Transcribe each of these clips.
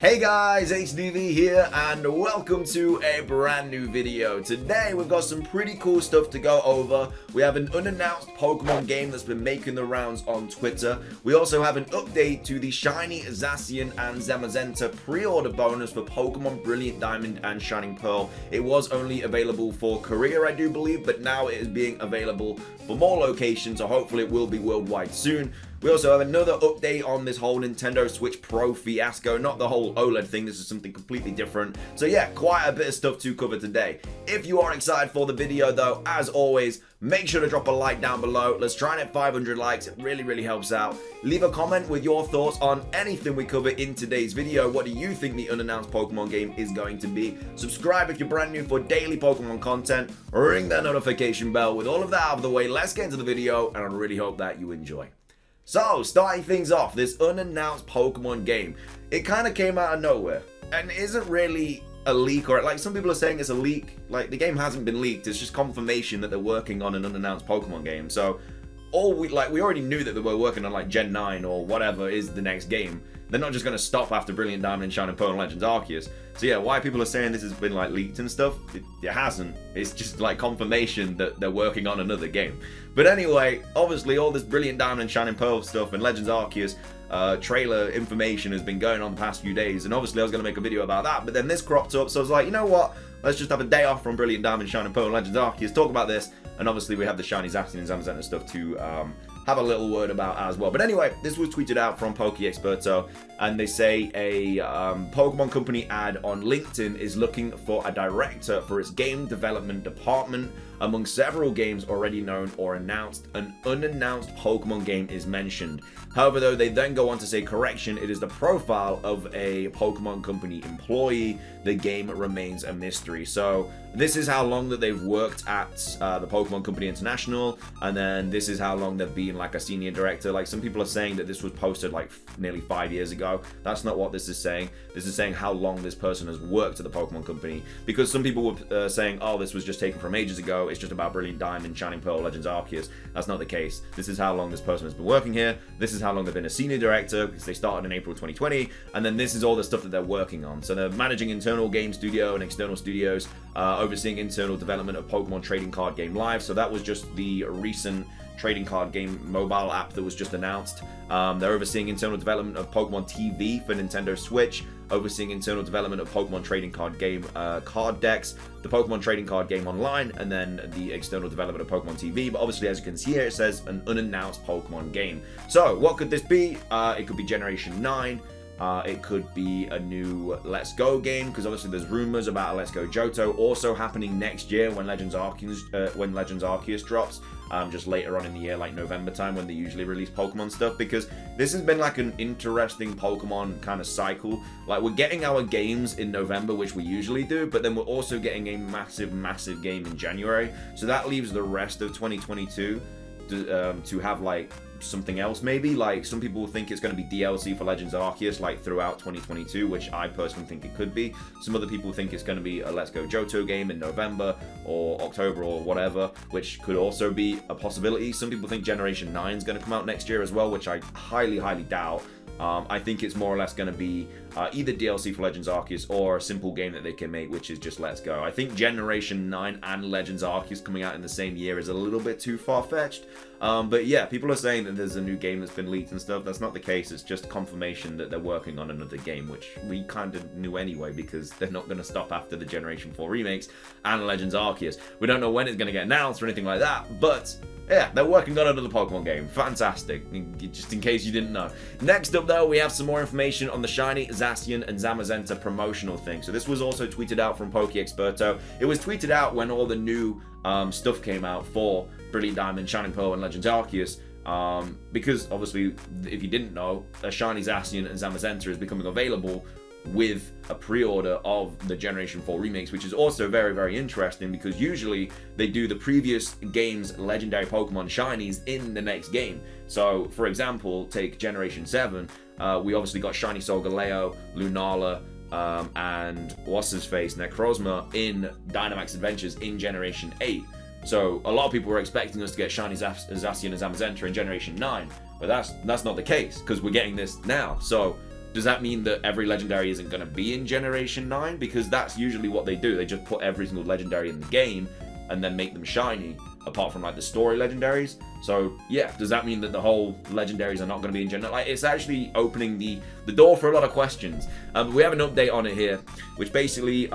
Hey guys, HDvee here and welcome to a brand new video. Today we've got some pretty cool stuff to go over. We have an unannounced Pokemon game that's been making the rounds on Twitter. We also have an update to the shiny Zacian and Zamazenta pre-order bonus for Pokemon Brilliant Diamond and Shining Pearl. It was only available for Korea, I do believe, but now it is being available for more locations, so hopefully it will be worldwide soon. We also have another update on this whole Nintendo Switch Pro fiasco, not the whole OLED thing, this is something completely different. So yeah, quite a bit of stuff to cover today. If you are excited for the video though, as always, make sure to drop a like down below. Let's try and hit 500 likes, it really helps out. Leave a comment with your thoughts on anything we cover in today's video. What do you think the unannounced Pokemon game is going to be? Subscribe if you're brand new for daily Pokemon content. Ring that notification bell. With all of that out of the way, let's get into the video and I really hope that you enjoy. So, starting things off, this unannounced Pokemon game, it kind of came out of nowhere, and isn't really a leak, or like some people are saying it's a leak. Like, the game hasn't been leaked, it's just confirmation that they're working on an unannounced Pokemon game. So, we already knew that they were working on like Gen 9 or whatever is the next game. They're not just going to stop after Brilliant Diamond and Shining Pearl and Legends Arceus. So yeah, why people are saying this has been like leaked and stuff, it hasn't. It's just like confirmation that they're working on another game. But anyway, obviously all this Brilliant Diamond and Shining Pearl stuff and Legends Arceus trailer information has been going on the past few days, and obviously I was going to make a video about that, but then this cropped up, so I was like, you know what, let's just have a day off from Brilliant Diamond, Shining Pearl and Legends Arceus, talk about this, and obviously we have the shiny Zacian and Zamazenta stuff to have a little word about as well. But anyway, this was tweeted out from PokeExperto, and they say a Pokemon company ad on LinkedIn is looking for a director for its game development department. Among several games already known or announced, an unannounced Pokemon game is mentioned. However, though, they then go on to say, correction, it is the profile of a Pokemon company employee. The game remains a mystery. So this is how long that they've worked at the Pokemon Company International, and then this is how long they've been like a senior director. Like, some people are saying that this was posted like nearly 5 years ago. That's not what this is saying. This is saying how long this person has worked at the Pokemon Company, because some people were saying, oh, this was just taken from ages ago, it's just about Brilliant Diamond, Shining Pearl, Legends Arceus. That's not the case. This is how long this person has been working here. This is how long they've been a senior director, because they started in April 2020, and then this is all the stuff that they're working on. So they're managing internal game studio and external studios, overseeing internal development of Pokemon Trading Card Game Live. So that was just the recent trading card game mobile app that was just announced. They're overseeing internal development of Pokemon TV for Nintendo Switch, overseeing internal development of Pokemon Trading Card Game card decks, the Pokemon Trading Card Game Online, and then the external development of Pokemon TV. But obviously, as you can see here, it says an unannounced Pokemon game. So what could this be? It could be Generation 9. It could be a new Let's Go game, because obviously there's rumors about a Let's Go Johto also happening next year when Legends Arceus drops. Just later on in the year, like November time, when they usually release Pokemon stuff, because this has been like an interesting Pokemon kind of cycle. Like, we're getting our games in November, which we usually do, but then we're also getting a massive game in January. So that leaves the rest of 2022 to have like something else maybe. Like, some people think it's going to be DLC for Legends Arceus like throughout 2022, which I personally think it could be. Some other people think it's going to be a Let's Go Johto game in November or October or whatever, which could also be a possibility. Some people think Generation 9 is going to come out next year as well, which I highly doubt. I think it's more or less going to be either DLC for Legends Arceus or a simple game that they can make, which is just Let's Go. I think Generation 9 and Legends Arceus coming out in the same year is a little bit too far-fetched. But yeah, people are saying that there's a new game that's been leaked and stuff. That's not the case. It's just confirmation that they're working on another game, which we kind of knew anyway, because they're not going to stop after the Generation 4 remakes and Legends Arceus. We don't know when it's going to get announced or anything like that, but yeah, they're working on another Pokemon game. Fantastic, just in case you didn't know. Next up, though, we have some more information on the shiny Zacian and Zamazenta promotional thing. So this was also tweeted out from PokeExperto. It was tweeted out when all the new stuff came out for Brilliant Diamond, Shining Pearl, and Legends Arceus. Because, obviously, if you didn't know, a shiny Zacian and Zamazenta is becoming available with a pre-order of the Generation 4 remakes, which is also very interesting, because usually they do the previous game's legendary Pokemon shinies in the next game. So, for example, take Generation 7, we obviously got shiny Solgaleo, Lunala, and what's his face, Necrozma in Dynamax Adventures in Generation 8. So a lot of people were expecting us to get shiny Zacian and Zamazenta in Generation 9, but that's not the case, because we're getting this now. So does that mean that every legendary isn't going to be in Generation 9? Because that's usually what they do. They just put every single legendary in the game and then make them shiny, apart from like the story legendaries. So yeah, does that mean that the whole legendaries are not going to be in Gen 9? Like, it's actually opening the door for a lot of questions. We have an update on it here, which basically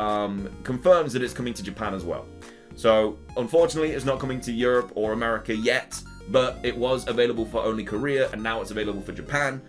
confirms that it's coming to Japan as well. So unfortunately, it's not coming to Europe or America yet, but it was available for only Korea, and now it's available for Japan.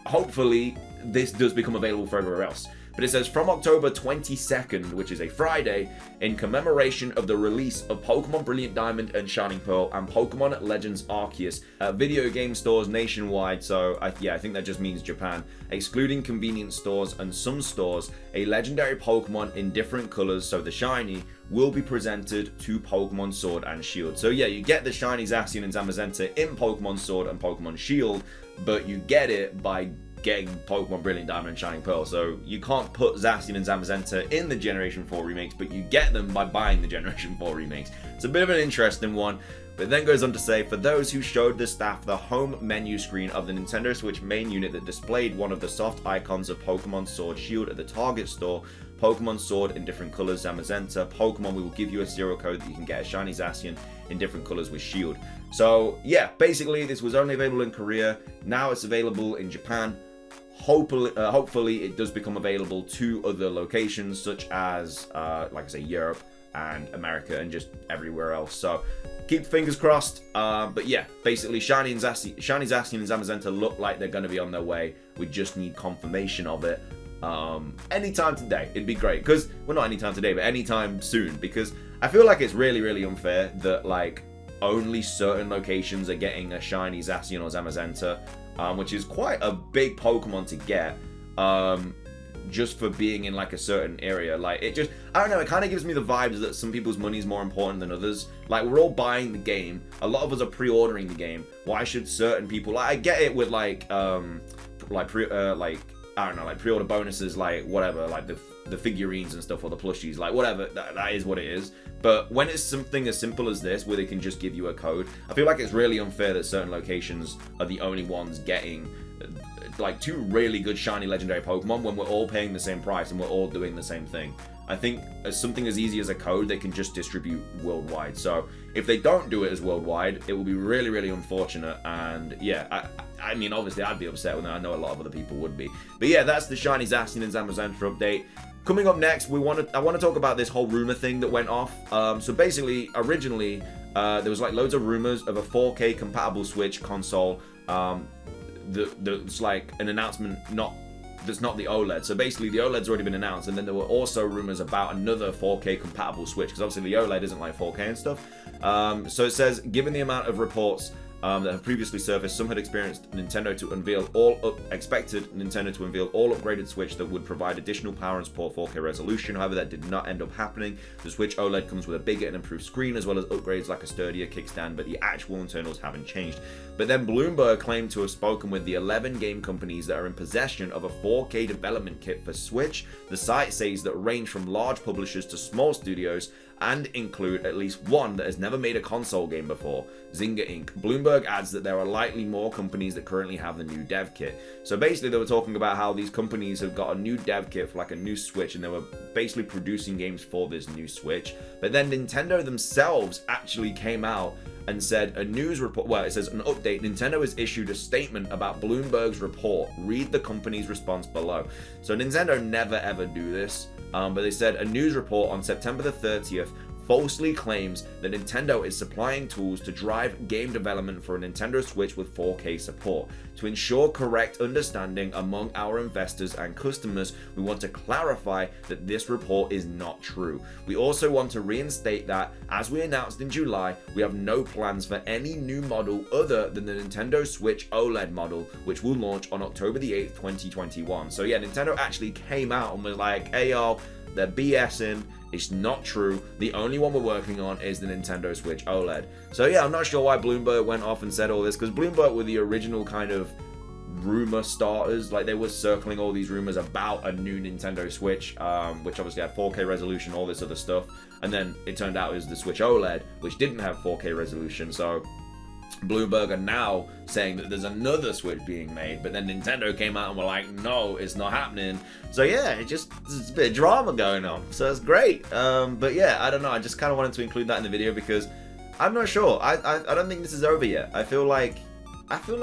Hopefully, this does become available for everywhere else. But it says, from October 22nd, which is a Friday, in commemoration of the release of Pokemon Brilliant Diamond and Shining Pearl and Pokemon Legends Arceus at video game stores nationwide, so I think that just means Japan, excluding convenience stores and some stores, a legendary Pokemon in different colors, so the shiny, will be presented to Pokemon Sword and Shield. So yeah, you get the shiny Zacian and Zamazenta in Pokemon Sword and Pokemon Shield, but you get it by getting Pokemon Brilliant Diamond and Shining Pearl. So you can't put Zacian and Zamazenta in the Generation 4 remakes, but you get them by buying the Generation 4 remakes. It's a bit of an interesting one, but then goes on to say, for those who showed the staff the home menu screen of the Nintendo Switch main unit that displayed one of the soft icons of Pokemon Sword Shield at the Target store, Pokemon Sword in different colors, Zamazenta, Pokemon, we will give you a serial code that you can get a shiny Zacian in different colors with Shield. So yeah, basically this was only available in Korea, now it's available in Japan. Hopefully it does become available to other locations, such as like I say, Europe and America and just everywhere else. So keep fingers crossed. But yeah, basically Shiny Zacian and Zamazenta look like they're going to be on their way. We just need confirmation of it anytime today. It'd be great, because well, not anytime today, but anytime soon, because I feel like it's really unfair that like only certain locations are getting a shiny Zacian or Zamazenta, which is quite a big Pokemon to get, just for being in like a certain area. Like, it just, I don't know, it kind of gives me the vibes that some people's money is more important than others. Like, we're all buying the game, a lot of us are pre-ordering the game. Why should certain people, like, I get it with like I don't know, like pre-order bonuses, like whatever, like the figurines and stuff, or the plushies, like whatever, that is what it is. But when it's something as simple as this, where they can just give you a code, I feel like it's really unfair that certain locations are the only ones getting like two really good shiny legendary Pokemon when we're all paying the same price and we're all doing the same thing. I think as something as easy as a code, they can just distribute worldwide. So if they don't do it as worldwide, it will be really unfortunate. And yeah, I mean, obviously I'd be upset with that. I know a lot of other people would be. But yeah, that's the shiny Zacian and Zamazenta update. Coming up next, I want to talk about this whole rumor thing that went off. So basically, originally, there was like loads of rumors of a 4K compatible Switch console. That's like an announcement that's not the OLED. So basically the OLED's already been announced, and then there were also rumors about another 4K compatible Switch, because obviously the OLED isn't like 4K and stuff. So it says, given the amount of reports that have previously surfaced, some had expected Nintendo to unveil all upgraded Switch that would provide additional power and support 4K resolution. However, that did not end up happening. The Switch OLED comes with a bigger and improved screen, as well as upgrades like a sturdier kickstand, but the actual internals haven't changed. But then Bloomberg claimed to have spoken with the 11 game companies that are in possession of a 4K development kit for Switch. The site says that range from large publishers to small studios, and include at least one that has never made a console game before, Zynga Inc. Bloomberg adds that there are likely more companies that currently have the new dev kit. So basically they were talking about how these companies have got a new dev kit for like a new Switch, and they were basically producing games for this new Switch. But then Nintendo themselves actually came out and said a news report, well, it says an update, Nintendo has issued a statement about Bloomberg's report. Read the company's response below. So Nintendo never ever do this, but they said a news report on September the 30th falsely claims that Nintendo is supplying tools to drive game development for a Nintendo Switch with 4K support. To ensure correct understanding among our investors and customers, we want to clarify that this report is not true. We also want to reinstate that, as we announced in July, we have no plans for any new model other than the Nintendo Switch OLED model, which will launch on October the 8th, 2021. So yeah, Nintendo actually came out and was like, hey y'all, they're BSing. It's not true. The only one we're working on is the Nintendo Switch OLED. So yeah, I'm not sure why Bloomberg went off and said all this, because Bloomberg were the original kind of rumor starters. Like, they were circling all these rumors about a new Nintendo Switch, which obviously had 4K resolution, all this other stuff. And then it turned out it was the Switch OLED, which didn't have 4K resolution. So Bloomberg are now saying that there's another Switch being made, but then Nintendo came out and were like, no, it's not happening. So yeah, there's a bit of drama going on, so it's great. But yeah, I don't know, I just kind of wanted to include that in the video because I'm not sure. I don't think this is over yet. I feel like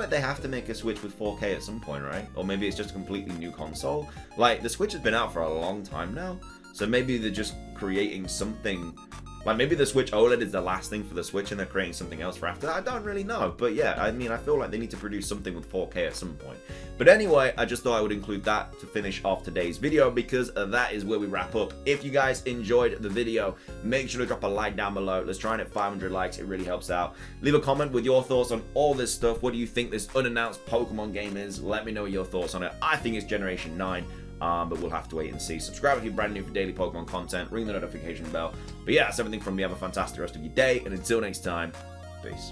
they have to make a Switch with 4K at some point, right? Or maybe it's just a completely new console. Like, the Switch has been out for a long time now, so maybe they're just creating something. Like, maybe the Switch OLED is the last thing for the Switch and they're creating something else for after that. I don't really know. But yeah, I mean, I feel like they need to produce something with 4K at some point. But anyway, I just thought I would include that to finish off today's video because that is where we wrap up. If you guys enjoyed the video, make sure to drop a like down below. Let's try and hit 500 likes. It really helps out. Leave a comment with your thoughts on all this stuff. What do you think this unannounced Pokemon game is? Let me know your thoughts on it. I think it's Generation 9. But we'll have to wait and see. Subscribe if you're brand new for daily Pokemon content. Ring the notification bell. But yeah, that's everything from me. Have a fantastic rest of your day. And until next time, peace.